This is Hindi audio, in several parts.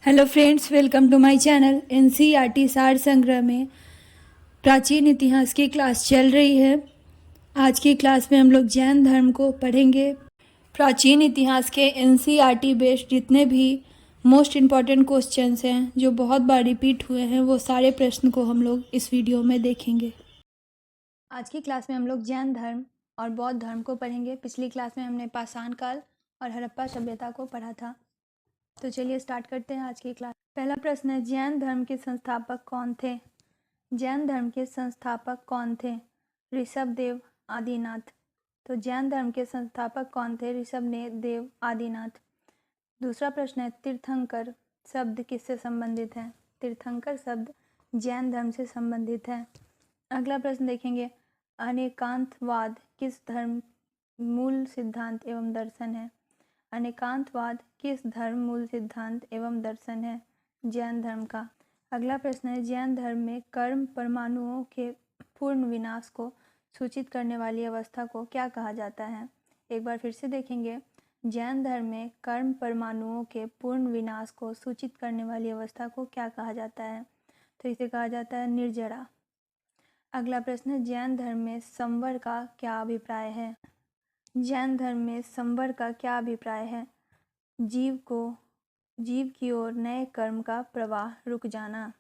Hello friends, welcome to my channel. NCERT सार संग्रह में प्राचीन इतिहास की क्लास चल रही है। आज की क्लास में हम लोग जैन धर्म को पढ़ेंगे। प्राचीन इतिहास के एनसीईआरटी बेस्ड जितने भी मोस्ट इम्पॉर्टेंट क्वेश्चंस हैं जो बहुत बार रिपीट हुए हैं, वो सारे प्रश्न को हम लोग इस वीडियो में देखेंगे। आज की क्लास में हम लोग जैन धर्म और बौद्ध धर्म को पढ़ेंगे। पिछली क्लास में हमने पाषाण काल और हड़प्पा सभ्यता को पढ़ा था। तो चलिए स्टार्ट करते हैं आज की क्लास। पहला प्रश्न है, जैन धर्म के संस्थापक कौन थे? जैन धर्म के संस्थापक कौन थे? ऋषभदेव आदिनाथ। तो जैन धर्म के संस्थापक कौन थे? ऋषभदेव आदिनाथ। दूसरा प्रश्न है, तीर्थंकर शब्द किससे संबंधित है? तीर्थंकर शब्द जैन धर्म से संबंधित है। अगला प्रश्न देखेंगे, अनेकांतवाद किस धर्म मूल सिद्धांत एवं दर्शन है? अनेकांतवाद किस धर्म मूल सिद्धांत एवं दर्शन है? जैन धर्म का। अगला प्रश्न है, जैन धर्म में कर्म परमाणुओं के पूर्ण विनाश को सूचित करने वाली अवस्था को क्या कहा जाता है? एक बार फिर से देखेंगे, जैन धर्म में कर्म परमाणुओं के पूर्ण विनाश को सूचित करने वाली अवस्था को क्या कहा जाता है? तो इसे कहा जाता है निर्जरा। अगला प्रश्न है, जैन धर्म में संवर का क्या अभिप्राय है? जैन धर्म में संवर का क्या अभिप्राय है? जीव की ओर नए कर्म का प्रवाह रुक जाना।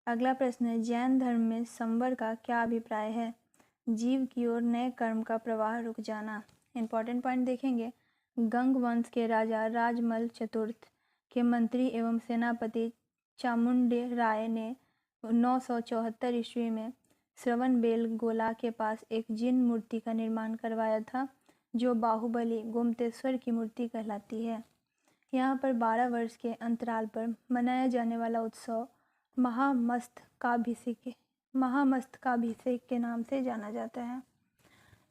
अगला प्रश्न है, जैन धर्म में संवर का क्या अभिप्राय है? जीव की ओर नए कर्म का प्रवाह रुक जाना। इंपॉर्टेंट पॉइंट देखेंगे, गंग वंश के राजा राजमल चतुर्थ के मंत्री एवं सेनापति चामुंडे राय ने 974 ईस्वी में श्रवण बेलगोला के पास एक जिन मूर्ति का निर्माण करवाया था, जो बाहुबली गोमतेश्वर की मूर्ति कहलाती है। यहाँ पर 12 वर्ष के अंतराल पर मनाया जाने वाला उत्सव महामस्तकाभिषेक के नाम से जाना जाता है।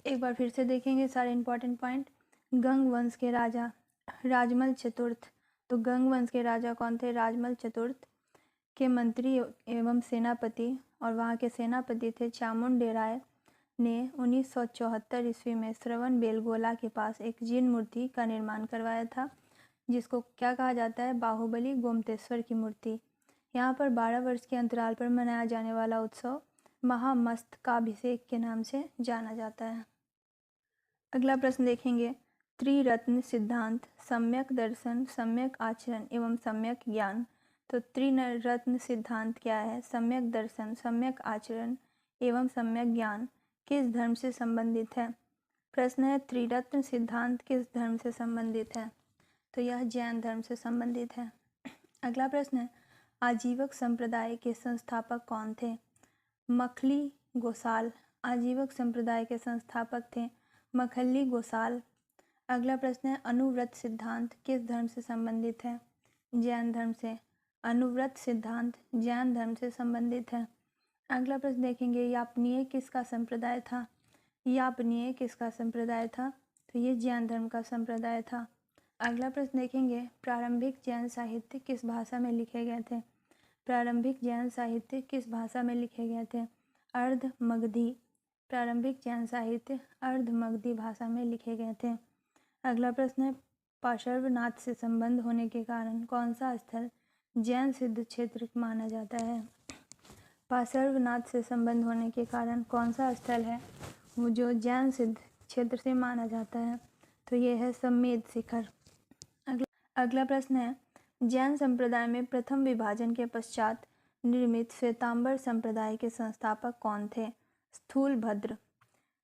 एक बार फिर से देखेंगे सारे इंपॉर्टेंट पॉइंट। गंग वंश के राजा राजमल चतुर्थ। तो गंग वंश के राजा कौन थे? राजमल चतुर्थ के मंत्री एवं सेनापति, और वहाँ के सेनापति थे चामुंडे राय ने 1974 ईस्वी में श्रवण बेलगोला के पास एक जिन मूर्ति का निर्माण करवाया था, जिसको क्या कहा जाता है? बाहुबली गोमतेश्वर की मूर्ति। यहाँ पर 12 वर्ष के अंतराल पर मनाया जाने वाला उत्सव महामस्तकाभिषेक के नाम से जाना जाता है। अगला प्रश्न देखेंगे, त्रिरत्न सिद्धांत सम्यक दर्शन, सम्यक आचरण एवं सम्यक ज्ञान। तो त्रिरत्न सिद्धांत क्या है? सम्यक दर्शन, सम्यक आचरण एवं सम्यक ज्ञान किस धर्म से संबंधित है? प्रश्न है, त्रिरत्न सिद्धांत किस धर्म से संबंधित है? तो यह जैन धर्म से संबंधित है। अगला प्रश्न है, आजीवक संप्रदाय के संस्थापक कौन थे? मखली गोसाल। आजीवक संप्रदाय के संस्थापक थे मखली गोसाल। अगला प्रश्न है, अनुव्रत सिद्धांत किस धर्म से संबंधित है? जैन धर्म से। अनुव्रत सिद्धांत जैन धर्म से संबंधित है। अगला प्रश्न देखेंगे, यापनीय किसका संप्रदाय था? यापनीय किसका संप्रदाय था? तो ये जैन धर्म का संप्रदाय था। अगला प्रश्न देखेंगे, प्रारंभिक जैन साहित्य किस भाषा में लिखे गए थे? प्रारंभिक जैन साहित्य किस भाषा में लिखे गए थे? अर्ध मगधी। प्रारंभिक जैन साहित्य अर्ध मगधी भाषा में लिखे गए थे। अगला प्रश्न है, पार्श्वनाथ से संबंध होने के कारण कौन सा स्थल जैन सिद्ध क्षेत्र माना जाता है? पार्श्वनाथ से संबंध होने के कारण कौन सा स्थल है वो जो जैन सिद्ध क्षेत्र से माना जाता है? तो ये है समेध शिखर। अगला प्रश्न है, जैन संप्रदाय में प्रथम विभाजन के पश्चात निर्मित श्वेतांबर संप्रदाय के संस्थापक कौन थे? स्थूलभद्र।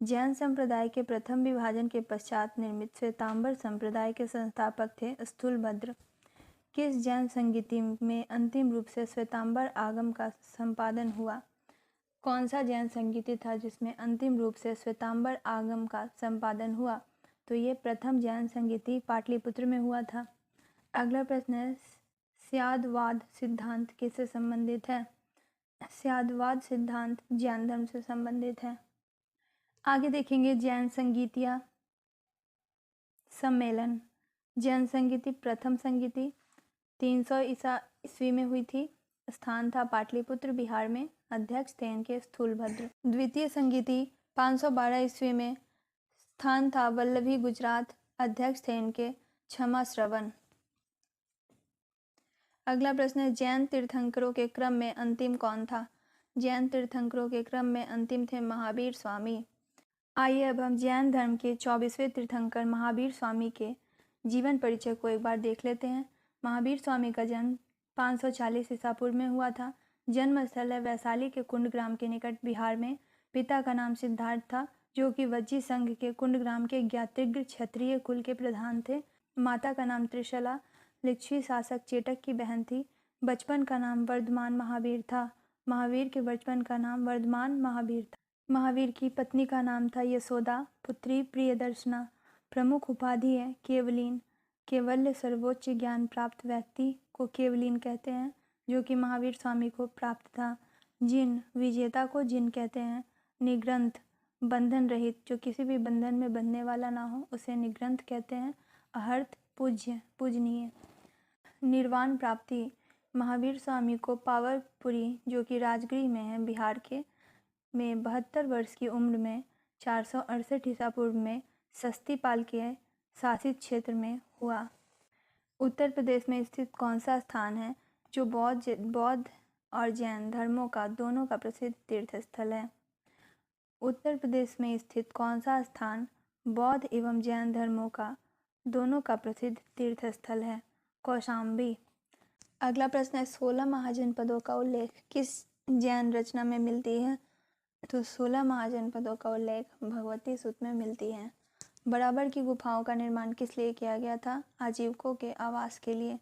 जैन संप्रदाय के प्रथम विभाजन के पश्चात निर्मित श्वेतांबर संप्रदाय के संस्थापक थे स्थूलभद्र। किस जैन संगीति में अंतिम रूप से श्वेतांबर आगम का संपादन हुआ? कौन सा जैन संगीति था जिसमें अंतिम रूप से श्वेतांबर आगम का संपादन हुआ? तो ये प्रथम जैन संगीति पाटलिपुत्र में हुआ था। अगला प्रश्न है, स्यादवाद सिद्धांत किससे संबंधित है? स्यादवाद सिद्धांत जैन धर्म से संबंधित है। आगे देखेंगे, जैन संगीतिया सम्मेलन। जैन संगीति प्रथम संगीति 300 ईस्वी में हुई थी। स्थान था पाटलिपुत्र बिहार में। अध्यक्ष थे इनके स्थूलभद्र। द्वितीय संगीति 512 ईस्वी में। स्थान था वल्लभी गुजरात। अध्यक्ष थे इनके क्षमा श्रवण। अगला प्रश्न है, जैन तीर्थंकरों के क्रम में अंतिम कौन था? जैन तीर्थंकरों के क्रम में अंतिम थे महावीर स्वामी। आइए अब हम जैन धर्म के 24वें तीर्थंकर महावीर स्वामी के जीवन परिचय को एक बार देख लेते हैं। महावीर स्वामी का जन्म 540 ईसा पूर्व में हुआ था। जन्म स्थल है वैशाली के कुंडग्राम के निकट बिहार में। पिता का नाम सिद्धार्थ था, जो कि वज्जी संघ के कुंडग्राम के ज्ञातिज्ञ क्षत्रिय कुल के प्रधान थे। माता का नाम त्रिशला लिच्छवी शासक चेटक की बहन थी। बचपन का नाम वर्धमान महावीर था। महावीर के बचपन का नाम वर्धमान महावीर था। महावीर की पत्नी का नाम था यशोदा, पुत्री प्रियदर्शना। प्रमुख उपाधि है केवलीन। केवल्य सर्वोच्च ज्ञान प्राप्त व्यक्ति को केवलीन कहते हैं, जो कि महावीर स्वामी को प्राप्त था। जिन विजेता को जिन कहते हैं। निग्रंथ बंधन रहित, जो किसी भी बंधन में बंधने वाला ना हो, उसे निग्रंथ कहते हैं। अहर्त पूज्य पूजनीय। निर्वाण प्राप्ति महावीर स्वामी को पावरपुरी, जो कि राजगृह में है बिहार के, में 72 वर्ष की उम्र में 468 ईसा पूर्व में सस्तीपाल के शासित क्षेत्र में हुआ। उत्तर प्रदेश में स्थित कौन सा स्थान है जो बौद्ध और जैन धर्मों का दोनों का प्रसिद्ध तीर्थ स्थल है? उत्तर प्रदेश में स्थित कौन सा स्थान बौद्ध एवं जैन धर्मों का दोनों का प्रसिद्ध तीर्थ स्थल है? कौशाम्बी। अगला प्रश्न है, 16 महाजनपदों का उल्लेख किस जैन रचना में मिलती है? तो 16 महाजनपदों का उल्लेख भगवती सूत्र में मिलती है। बराबर की गुफाओं का निर्माण किस लिए किया गया था? आजीविकों के आवास के लिए।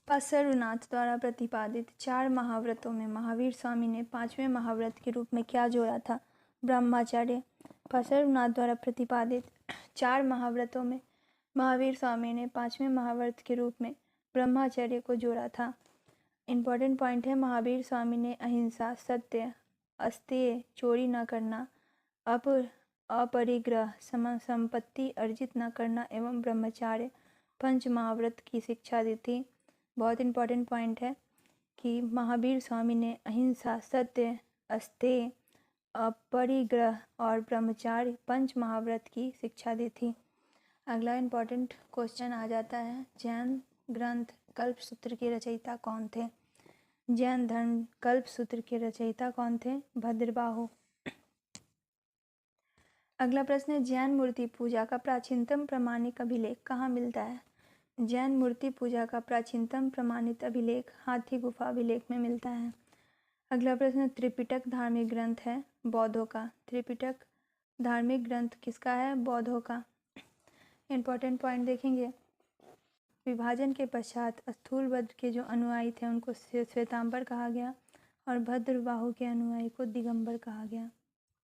पसरुनाथ द्वारा प्रतिपादित 4 महाव्रतों में महावीर स्वामी ने 5वें महाव्रत के रूप में क्या जोड़ा था? ब्रह्मचर्य। पसरुनाथ द्वारा प्रतिपादित 4 महाव्रतों में महावीर स्वामी ने 5वें महाव्रत के रूप में ब्रह्मचर्य को जोड़ा था। इम्पॉर्टेंट पॉइंट है, महावीर स्वामी ने अहिंसा, सत्य, अस्तेय, चोरी न करना, अपरिग्रह, संपत्ति अर्जित न करना एवं ब्रह्मचार्य 5 महाव्रत की शिक्षा दी थी। बहुत इंपॉर्टेंट पॉइंट है कि महावीर स्वामी ने अहिंसा, सत्य, अस्तेय, अपरिग्रह और ब्रह्मचार्य 5 महाव्रत की शिक्षा दी थी। अगला इम्पॉर्टेंट क्वेश्चन आ जाता है, जैन ग्रंथ कल्पसूत्र के रचयिता कौन थे? जैन धर्म कल्पसूत्र के रचयिता कौन थे? भद्रबाहु। अगला प्रश्न है, जैन मूर्ति पूजा का प्राचीनतम प्रमाणिक अभिलेख कहाँ मिलता है? जैन मूर्ति पूजा का प्राचीनतम प्रमाणित अभिलेख हाथी गुफा अभिलेख में मिलता है। अगला प्रश्न, त्रिपिटक धार्मिक ग्रंथ है बौद्धों का। त्रिपिटक धार्मिक ग्रंथ किसका है? बौद्धों का। इम्पॉर्टेंट पॉइंट देखेंगे, विभाजन के पश्चात स्थूलभद्र के जो अनुयायी थे उनको श्वेतांबर कहा गया और भद्रबाहु के अनुयायी को दिगंबर कहा गया।